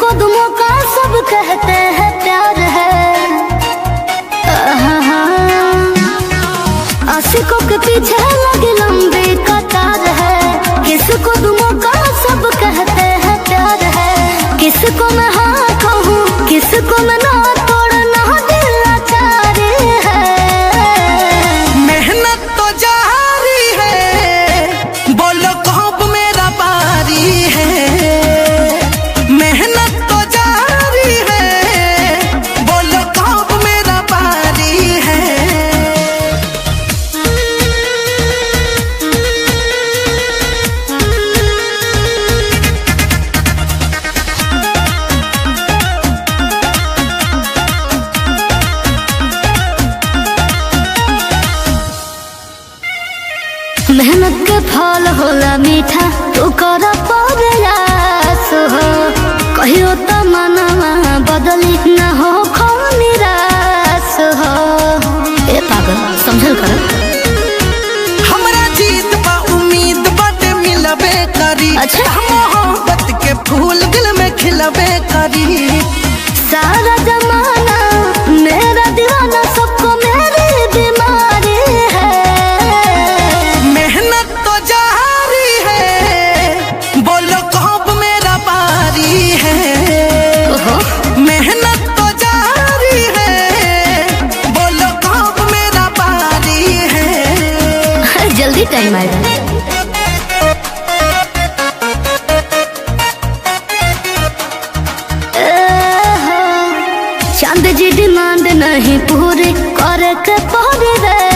कदमों का सब कहते हैं प्यार है। आशिकों के पीछे लगी लंबी कतार है। किस कदमों का सब कहते हैं प्यार है। किसको मैं हाँ कहूँ किसको मैं ना, तोड़ना दिल लाचार है। मेहनत तो जारी है, बोलो कब मेरा बारी है। मेहनत तो जारी है, बोलो कब मेरा बारी है। मेहनत के फल होला मीठा, तू कर प्रयास हो। कहियो तो मनवा बदली न हो खो निराश हो। ए पागल समझल कर। हमरा जीत बा उम्मीद बाटे मिलबे करी। अच्छा। मोहब्बत के फूल दिल में खिलबे करी। सारा जमाना मेरा दीवाना, सबको मेरी बीमारी है। मेहनत तो जारी है, बोलो कब मेरा बारी है। ओहो। मेहनत तो जारी है, बोलो कब मेरा बारी है। जल्दी टाइम आएगा। चांद जी डिमांड नहीं पूरी करे के पड़े रे।